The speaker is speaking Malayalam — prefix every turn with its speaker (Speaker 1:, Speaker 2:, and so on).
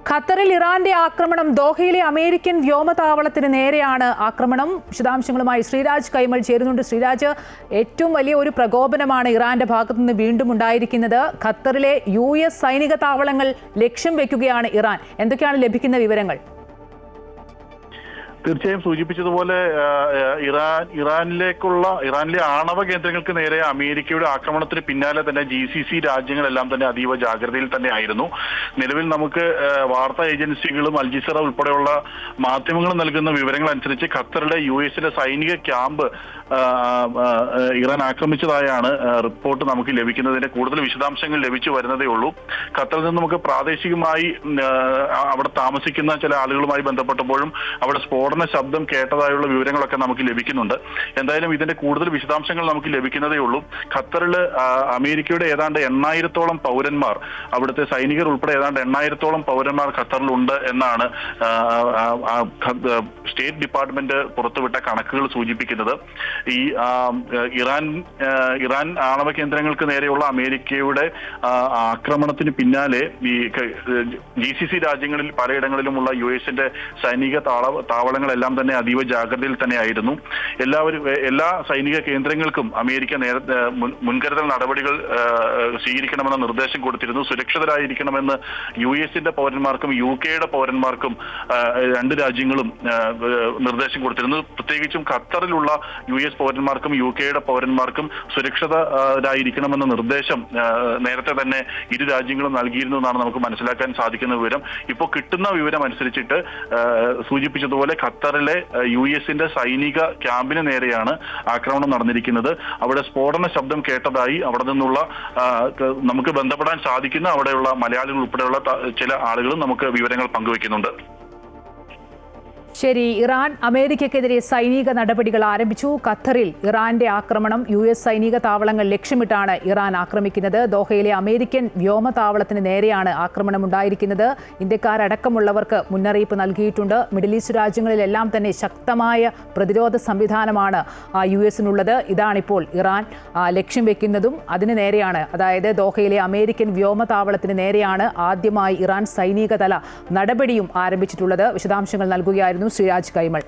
Speaker 1: ഖത്തറിൽ ഇറാന്റെ ആക്രമണം. ദോഹയിലെ അമേരിക്കൻ വ്യോമതാവളത്തിന് നേരെയാണ് ആക്രമണം. വിശദാംശങ്ങളുമായി ശ്രീരാജ് കൈമൾ ചേരുന്നുണ്ട്. ശ്രീരാജ്, ഏറ്റവും വലിയ ഒരു പ്രകോപനമാണ് ഇറാന്റെ ഭാഗത്തു നിന്ന് വീണ്ടും ഉണ്ടായിരിക്കുന്നത്. ഖത്തറിലെ US സൈനിക താവളങ്ങൾ ലക്ഷ്യം വെക്കുകയാണ് ഇറാൻ. എന്തൊക്കെയാണ് ലഭിക്കുന്ന വിവരങ്ങൾ?
Speaker 2: തീർച്ചയായും സൂചിപ്പിച്ചതുപോലെ ഇറാനിലെ ആണവ കേന്ദ്രങ്ങൾക്ക് നേരെ അമേരിക്കയുടെ ആക്രമണത്തിന് പിന്നാലെ തന്നെ GCC രാജ്യങ്ങളെല്ലാം തന്നെ അതീവ ജാഗ്രതയിൽ തന്നെ ആയിരുന്നു. നിലവിൽ നമുക്ക് വാർത്താ ഏജൻസികളും അൽജസീറ ഉൾപ്പെടെയുള്ള മാധ്യമങ്ങളും നൽകുന്ന വിവരങ്ങൾ അനുസരിച്ച് ഖത്തറിലെ US സൈനിക ക്യാമ്പ് ഇറാൻ ആക്രമിച്ചതായാണ് റിപ്പോർട്ട് നമുക്ക് ലഭിക്കുന്നതിന്റെ കൂടുതൽ വിശദാംശങ്ങൾ ലഭിച്ചു വരുന്നതേ ഉള്ളൂ. ഖത്തറിൽ നിന്ന് നമുക്ക് പ്രാദേശികമായി അവിടെ താമസിക്കുന്ന ചില ആളുകളുമായി ബന്ധപ്പെട്ടപ്പോഴും അവിടെ സ്ഫോടന ശബ്ദം കേട്ടതായുള്ള വിവരങ്ങളൊക്കെ നമുക്ക് ലഭിക്കുന്നുണ്ട്. എന്തായാലും ഇതിന്റെ കൂടുതൽ വിശദാംശങ്ങൾ നമുക്ക് ലഭിക്കുന്നതേ ഉള്ളൂ. ഖത്തറിൽ അമേരിക്കയുടെ ഏതാണ്ട് 8,000-ഓളം പൗരന്മാർ, അവിടുത്തെ സൈനികർ ഉൾപ്പെടെ ഏതാണ്ട് 8,000-ഓളം പൗരന്മാർ ഖത്തറിലുണ്ട് എന്നാണ് സ്റ്റേറ്റ് ഡിപ്പാർട്ട്മെന്റ് പുറത്തുവിട്ട കണക്കുകൾ സൂചിപ്പിക്കുന്നത്. ഈ ഇറാൻ ആണവ കേന്ദ്രങ്ങൾക്ക് നേരെയുള്ള അമേരിക്കയുടെ ആക്രമണത്തിന് പിന്നാലെ ഈ GCC രാജ്യങ്ങളിൽ പലയിടങ്ങളിലുമുള്ള US സൈനിക താവളങ്ങളെല്ലാം തന്നെ അതീവ ജാഗ്രതയിൽ തന്നെയായിരുന്നു. എല്ലാ സൈനിക കേന്ദ്രങ്ങൾക്കും അമേരിക്ക മുൻകരുതൽ നടപടികൾ സ്വീകരിക്കണമെന്ന നിർദ്ദേശം കൊടുത്തിരുന്നു. സുരക്ഷിതരായിരിക്കണമെന്ന് US പൗരന്മാർക്കും UK പൗരന്മാർക്കും രണ്ട് രാജ്യങ്ങളും നിർദ്ദേശം കൊടുത്തിരുന്നു. പ്രത്യേകിച്ചും ഖത്തറിലുള്ള US പൗരന്മാർക്കും UK പൗരന്മാർക്കും സുരക്ഷിതരായിരിക്കണമെന്ന നിർദ്ദേശം നേരത്തെ തന്നെ ഇരു രാജ്യങ്ങളും നൽകിയിരുന്നു എന്നാണ് നമുക്ക് മനസ്സിലാക്കാൻ സാധിക്കുന്ന വിവരം. ഇപ്പോൾ കിട്ടുന്ന വിവരം അനുസരിച്ചിട്ട് സൂചിപ്പിച്ചതുപോലെ ഖത്തറിലെ US സൈനിക ക്യാമ്പിന് നേരെയാണ് ആക്രമണം നടന്നിരിക്കുന്നത്. അവിടെ സ്ഫോടന ശബ്ദം കേട്ടതായി അവിടെ നിന്നുള്ള നമുക്ക് ബന്ധപ്പെടാൻ സാധിക്കുന്ന അവിടെയുള്ള മലയാളികൾ ഉൾപ്പെടെയുള്ള ചില ആളുകളും നമുക്ക് വിവരങ്ങൾ പങ്കുവെക്കുന്നുണ്ട്.
Speaker 1: ശരി, ഇറാൻ അമേരിക്കക്കെതിരെ സൈനിക നടപടികൾ ആരംഭിച്ചു. ഖത്തറിൽ ഇറാന്റെ ആക്രമണം. US സൈനിക താവളങ്ങൾ ലക്ഷ്യമിട്ടാണ് ഇറാൻ ആക്രമിക്കുന്നത്. ദോഹയിലെ അമേരിക്കൻ വ്യോമതാവളത്തിന് നേരെയാണ് ആക്രമണം ഉണ്ടായിരിക്കുന്നത്. ഇന്ത്യക്കാരടക്കമുള്ളവർക്ക് മുന്നറിയിപ്പ് നൽകിയിട്ടുണ്ട്. മിഡിൽ ഈസ്റ്റ് രാജ്യങ്ങളിലെല്ലാം തന്നെ ശക്തമായ പ്രതിരോധ സംവിധാനമാണ് US-നുള്ളത്. ഇതാണിപ്പോൾ ഇറാൻ ലക്ഷ്യം വെക്കുന്നതും. അതിന് നേരെയാണ്, അതായത് ദോഹയിലെ അമേരിക്കൻ വ്യോമതാവളത്തിന് നേരെയാണ് ആദ്യമായി ഇറാൻ സൈനികതല നടപടിയും ആരംഭിച്ചിട്ടുള്ളത്. വിശദാംശങ്ങൾ നൽകുകയായിരുന്നു ശ്രീരാജ് കൈമൾ.